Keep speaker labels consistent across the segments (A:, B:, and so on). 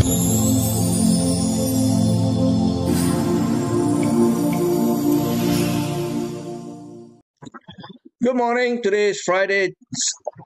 A: Good morning. Today is Friday,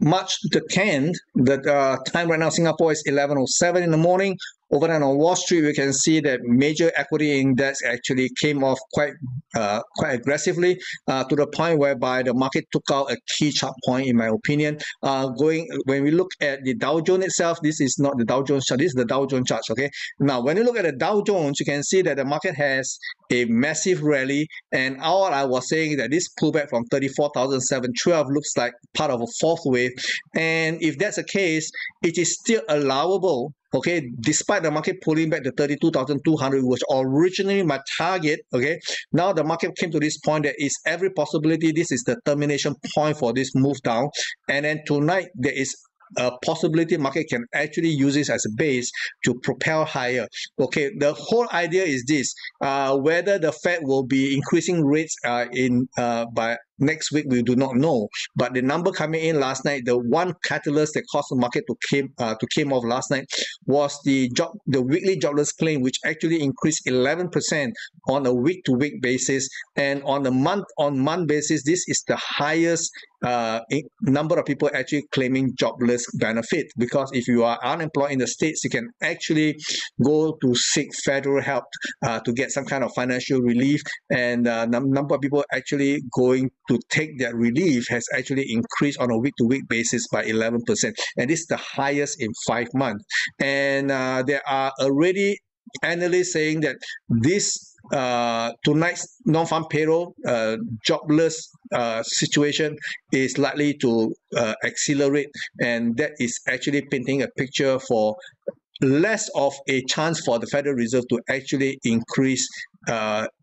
A: March the 10th. The time right now, Singapore is 11:07 in the morning. Over there on Wall Street, we can see that major equity index actually came off quite aggressively to the point whereby the market took out a key chart point, in my opinion. When we look at the Dow Jones itself, this is not the Dow Jones chart. This is the Dow Jones chart. Okay. Now, when you look at the Dow Jones, you can see that the market has a massive rally, and all I was saying that this pullback from 34,712 looks like part of a fourth wave, and if that's the case, it is still allowable. Okay, despite the market pulling back to 32,200, which was originally my target. Okay, now the market came to this point that is every possibility this is the termination point for this move down, and then tonight there is a possibility market can actually use this as a base to propel higher. Okay, the whole idea is this: whether the Fed will be increasing rates by next week, we do not know. But the number coming in last night, the one catalyst that caused the market to came off last night was the weekly jobless claim, which actually increased 11% on a week-to-week basis, and on a month-on-month basis, this is the highest number of people actually claiming jobless benefit. Because if you are unemployed in the States, you can actually go to seek federal help to get some kind of financial relief, and the number of people actually going to take that relief has actually increased on a week-to-week basis by 11%, and this is the highest in 5 months. And there are already analysts saying that this tonight's non-farm payroll jobless situation is likely to accelerate, and that is actually painting a picture for less of a chance for the Federal Reserve to actually increase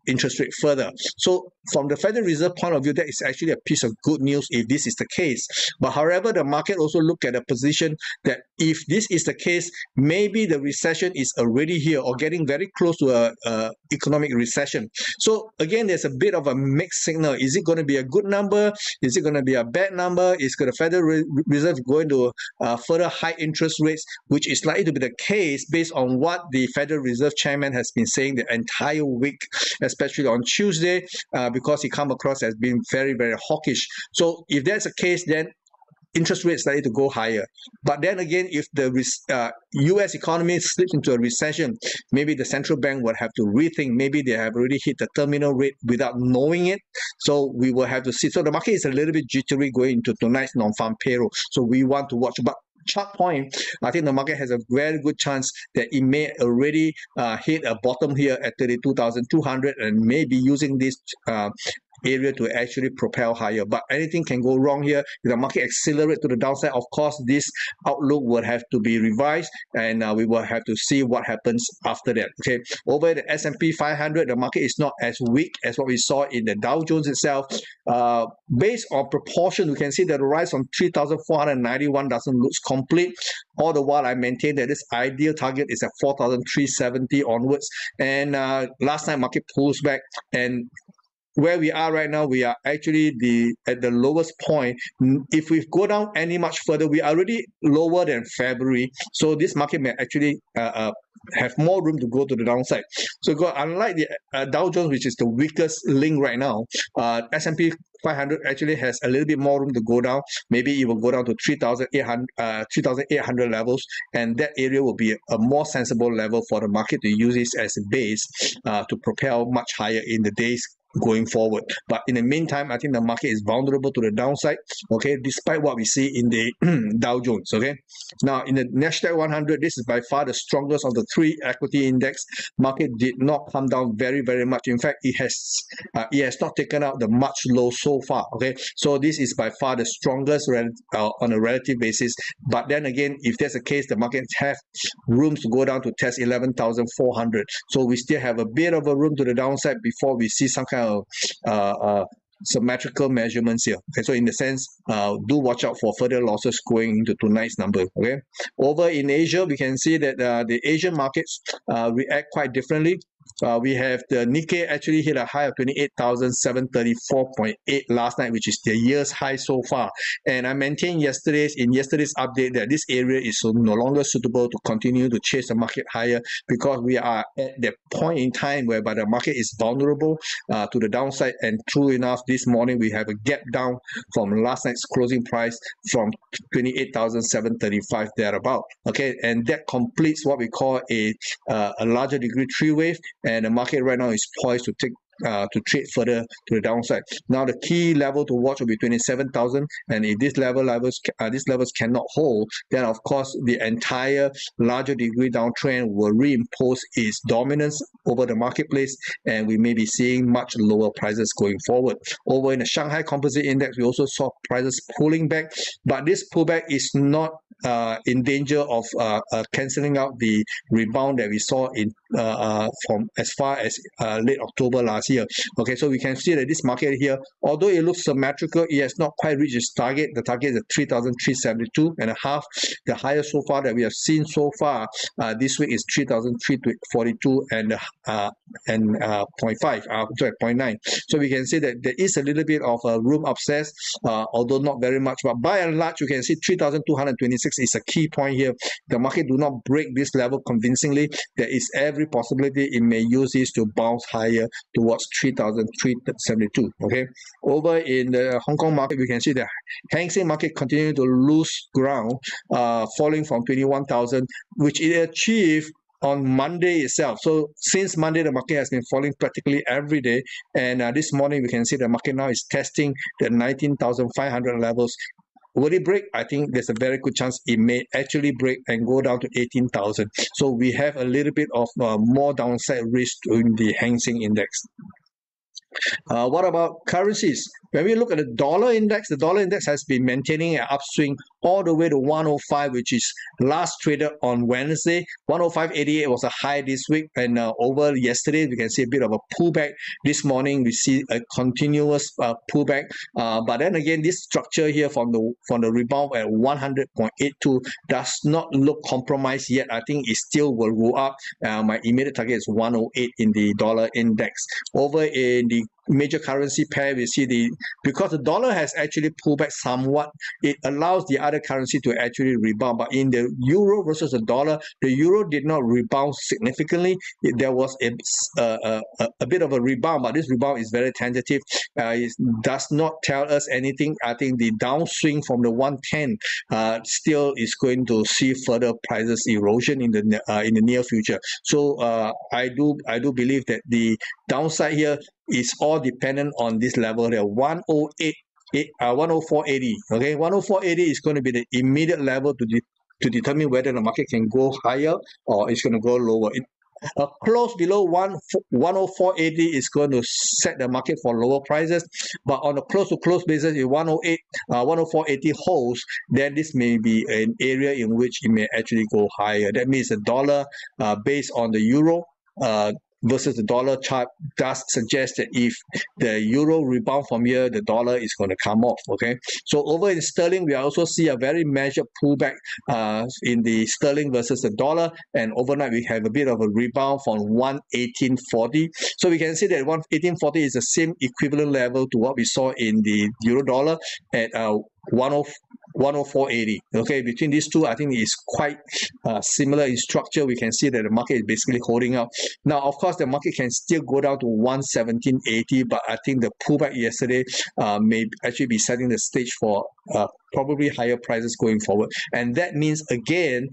A: interest rate further. So from the Federal Reserve point of view, that is actually a piece of good news if this is the case. But however, the market also look at a position that if this is the case, maybe the recession is already here or getting very close to a economic recession. So again, there's a bit of a mixed signal. Is it going to be a good number? Is it going to be a bad number? Is the Federal Reserve going to further high interest rates, which is likely to be the case based on what the Federal Reserve Chairman has been saying the entire week, especially on Tuesday, because he come across as being very, very hawkish. So if that's the case, then interest rates likely to go higher. But then again, if the U.S. economy slips into a recession, maybe the central bank would have to rethink. Maybe they have already hit the terminal rate without knowing it. So we will have to see. So the market is a little bit jittery going into tonight's non-farm payroll. So we want to watch. But chart point, I think the market has a very good chance that it may already hit a bottom here at 32,200 and may be using this area to actually propel higher. But anything can go wrong here. If the market accelerates to the downside, of course, this outlook will have to be revised, and we will have to see what happens after that. Okay, over the S&P 500, the market is not as weak as what we saw in the Dow Jones itself. Based on proportion, we can see that the rise from 3,491 doesn't look complete. All the while, I maintain that this ideal target is at 4,370 onwards. And last night, market pulls back, and where we are right now, we are actually at the lowest point. If we go down any much further, we are already lower than February. So this market may actually have more room to go to the downside. So unlike the Dow Jones, which is the weakest link right now, S&P 500 actually has a little bit more room to go down. Maybe it will go down to 3,800 levels, and that area will be a more sensible level for the market to use this as a base to propel much higher in the days going forward. But in the meantime, I think the market is vulnerable to the downside, okay, despite what we see in the Dow Jones. Okay, now in the Nasdaq 100, this is by far the strongest of the three equity index. Market did not come down very, very much. In fact, it has not taken out the much low so far. Okay, so this is by far the strongest on a relative basis. But then again, if that's the case, the market have rooms to go down to test 11,400. So we still have a bit of a room to the downside before we see some kind of symmetrical measurements here. Okay, so in the sense, do watch out for further losses going into tonight's number. Okay, over in Asia, we can see that the Asian markets react quite differently. We have the Nikkei actually hit a high of 28,734.8 last night, which is the year's high so far. And I maintained yesterday's update that this area is no longer suitable to continue to chase the market higher, because we are at that point in time whereby the market is vulnerable to the downside. And true enough, this morning we have a gap down from last night's closing price from 28,735 thereabout. Okay, and that completes what we call a larger degree three wave, and the market right now is poised to trade further to the downside. Now the key level to watch will be 27,000, and if these levels cannot hold, then of course the entire larger degree downtrend will reimpose its dominance over the marketplace, and we may be seeing much lower prices going forward. Over in the Shanghai Composite Index, we also saw prices pulling back, but this pullback is not in danger of cancelling out the rebound that we saw in from as far as late October last year. Okay, so we can see that this market here, although it looks symmetrical, it has not quite reached its target. The target is 3,372.5. The highest so far that we have seen so far this week is 3,342 and 0.9. So we can see that there is a little bit of a room upstairs, although not very much. But by and large, you can see 3,226 is a key point here. The market do not break this level convincingly. There is every possibility it may use this to bounce higher towards 3,372. Okay, over in the Hong Kong market, we can see the Hang Seng market continuing to lose ground, falling from 21,000, which it achieved on Monday itself. So since Monday, the market has been falling practically every day, and this morning we can see the market now is testing the 19,500 levels. Will it break? I think there's a very good chance it may actually break and go down to 18,000. So we have a little bit of more downside risk in the Hang Seng Index. What about currencies? When we look at the dollar index has been maintaining an upswing all the way to 105, which is last traded on Wednesday. 105.88 was a high this week, and over yesterday we can see a bit of a pullback. This morning we see a continuous pullback, but then again, this structure here from the rebound at 100.82 does not look compromised yet. I think it still will go up. My immediate target is 108 in the dollar index. Over in the major currency pair, we see because the dollar has actually pulled back somewhat, it allows the other currency to actually rebound. But in the euro versus the dollar, the euro did not rebound significantly. There was a bit of a rebound, but this rebound is very tentative. It does not tell us anything. I think the downswing from the 110 still is going to see further prices erosion in the near future. So I do believe that the downside here is all dependent on this level there, 104.80. Okay, 104.80 is going to be the immediate level to determine whether the market can go higher or it's going to go lower. A close below 104.80 is going to set the market for lower prices, but on a close-to-close basis, if 104.80 holds, then this may be an area in which it may actually go higher. That means the dollar, based on the euro, versus the dollar chart does suggest that if the euro rebound from here, the dollar is going to come off. Okay, so over in sterling, we also see a very measured pullback in the sterling versus the dollar, and overnight we have a bit of a rebound from 118.40. So we can see that 118.40 is the same equivalent level to what we saw in the euro dollar at 104.80. Okay, between these two, I think it's quite similar in structure. We can see that the market is basically holding up. Now, of course, the market can still go down to 117.80, but I think the pullback yesterday may actually be setting the stage for probably higher prices going forward. And that means, again,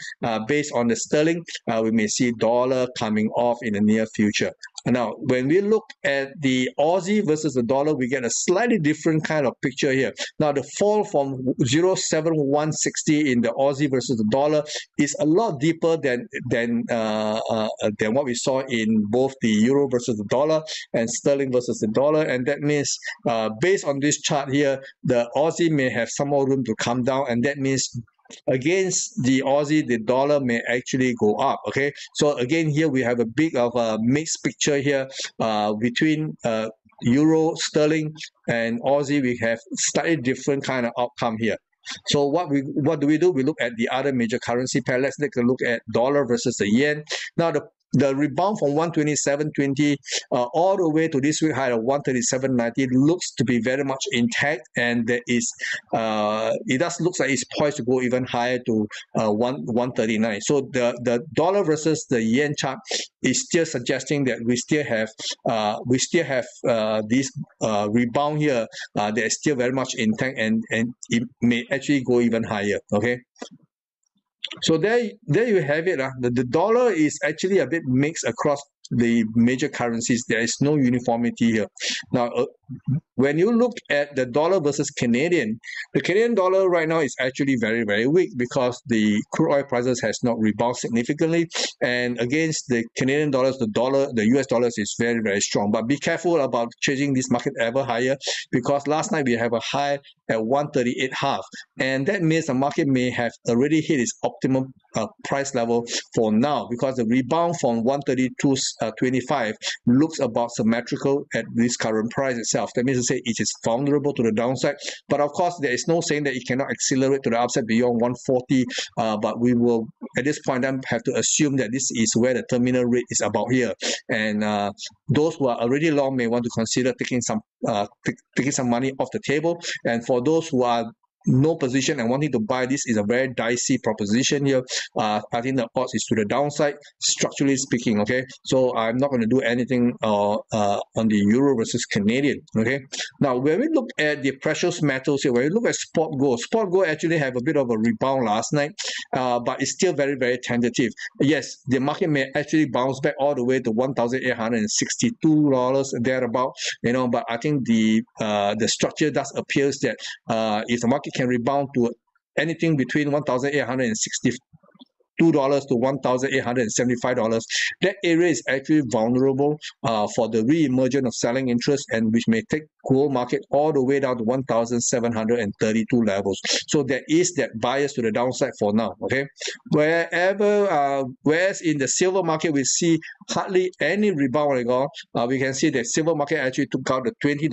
A: based on the sterling, we may see dollar coming off in the near future. Now, when we look at the Aussie versus the dollar, we get a slightly different kind of picture here. Now, the fall from 0.7160 in the Aussie versus the dollar is a lot deeper than what we saw in both the euro versus the dollar and sterling versus the dollar. And that means, based on this chart here, the Aussie may have some more room to come down, and that means against the Aussie, the dollar may actually go up. Okay, so again, here we have a big of a mixed picture here between euro, sterling, and Aussie. We have slightly different kind of outcome here. So what do we do? We look at the other major currency pair. Let's take a look at dollar versus the yen. Now, the the rebound from 127.20 all the way to this week high of 137.90 looks to be very much intact, and there is it does looks like it's poised to go even higher to 139. So the dollar versus the yen chart is still suggesting that we still have this rebound here that is still very much intact, and it may actually go even higher. Okay. So there you have it. The dollar is actually a bit mixed across the major currencies. There is no uniformity here. Now, when you look at the dollar versus Canadian, the Canadian dollar right now is actually very, very weak because the crude oil prices has not rebounded significantly. And against the Canadian dollars, the US dollars is very, very strong. But be careful about chasing this market ever higher, because last night we have a high at 138.5. And that means the market may have already hit its optimum price level for now, because the rebound from 132.25 looks about symmetrical at this current price itself. That means to say it is vulnerable to the downside, but of course there is no saying that it cannot accelerate to the upside beyond 140, but we will at this point then have to assume that this is where the terminal rate is about here, and those who are already long may want to consider taking some money off the table, and for those who are no position and wanting to buy, this is a very dicey proposition here. I think the odds is to the downside, structurally speaking. Okay, so I'm not going to do anything on the euro versus Canadian. Okay, now when we look at the precious metals here, when we look at spot gold actually have a bit of a rebound last night, but it's still very, very tentative. Yes, the market may actually bounce back all the way to $1,862 thereabout, but I think the structure does appears that if the market can rebound to anything between $1,862 to $1,875, that area is actually vulnerable for the re-emergence of selling interest, and which may take gold market all the way down to 1,732 levels. So there is that bias to the downside for now. Okay, whereas in the silver market we see hardly any rebound at all. We can see that silver market actually took out the $20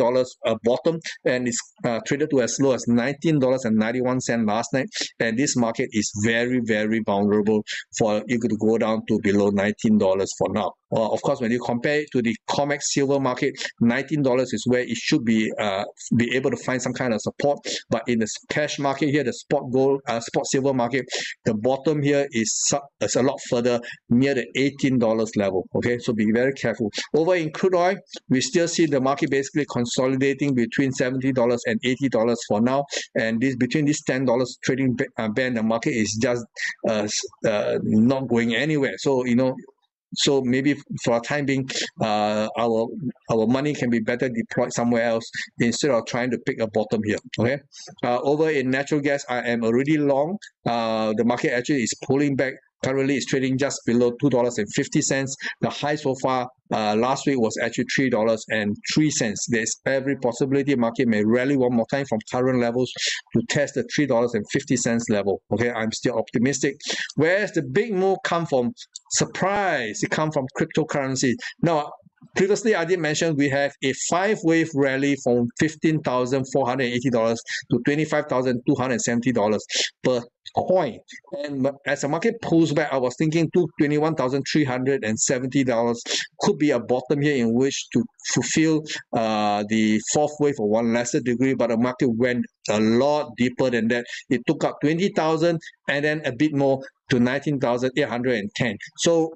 A: bottom, and it's traded to as low as $19.91 last night, and this market is very, very vulnerable for it to go down to below $19 for now. Of course, when you compare it to the COMEX silver market, $19 is where it should be able to find some kind of support. But in the cash market here, the spot silver market, the bottom here is a lot further near the $18 level. Okay, so be very careful. Over in crude oil, we still see the market basically consolidating between $70 and $80 for now, and between this $10 trading band, the market is just not going anywhere. So maybe for a time being, our money can be better deployed somewhere else instead of trying to pick a bottom here. Okay, over in natural gas, I am already long. The market actually is pulling back. Currently, it's trading just below $2.50. The high so far last week was actually $3.03. There's every possibility market may rally one more time from current levels to test the $3.50 level. Okay, I'm still optimistic. Whereas the big move come from surprise, it come from cryptocurrency. Now, previously, I did mention we have a 5-wave rally from $15,480 to $25,270 per coin. And as the market pulls back, I was thinking to $21,370 could be a bottom here in which to fulfill the 4th wave for one lesser degree, but the market went a lot deeper than that. It took up 20,000 and then a bit more to 19,810. So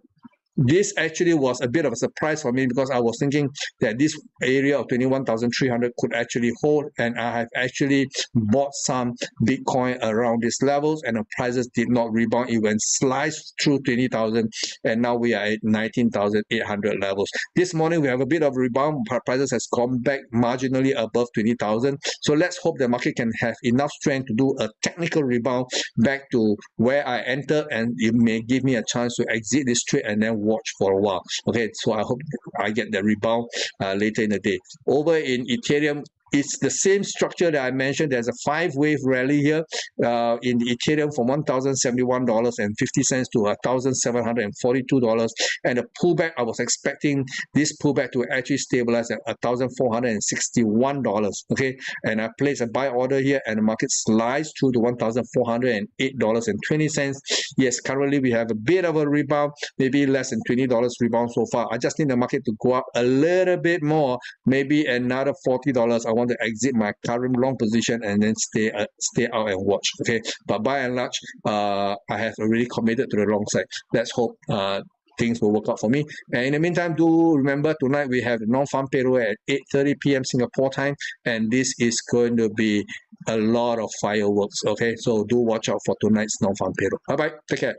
A: this actually was a bit of a surprise for me, because I was thinking that this area of 21,300 could actually hold, and I have actually bought some Bitcoin around these levels, and the prices did not rebound. It went sliced through 20,000, and now we are at 19,800 levels. This morning we have a bit of rebound. Prices has gone back marginally above 20,000. So let's hope the market can have enough strength to do a technical rebound back to where I entered, and it may give me a chance to exit this trade and then watch for a while. Okay, so I hope I get the rebound later in the day. Over in Ethereum, it's the same structure that I mentioned. There's a 5-wave rally here in the Ethereum from $1,071.50 to $1,742. And the pullback, I was expecting this pullback to actually stabilize at $1,461. Okay, and I placed a buy order here, and the market slides through to $1,408.20. Yes, currently we have a bit of a rebound, maybe less than $20 rebound so far. I just need the market to go up a little bit more, maybe another $40. I want to exit my current long position and then stay out and watch. Okay, but by and large, I have already committed to the long side. Let's hope things will work out for me. And in the meantime, do remember tonight we have the non-farm payroll at 8:30 p.m. Singapore time, and this is going to be a lot of fireworks. Okay, so do watch out for tonight's non-farm payroll. Bye bye. Take care.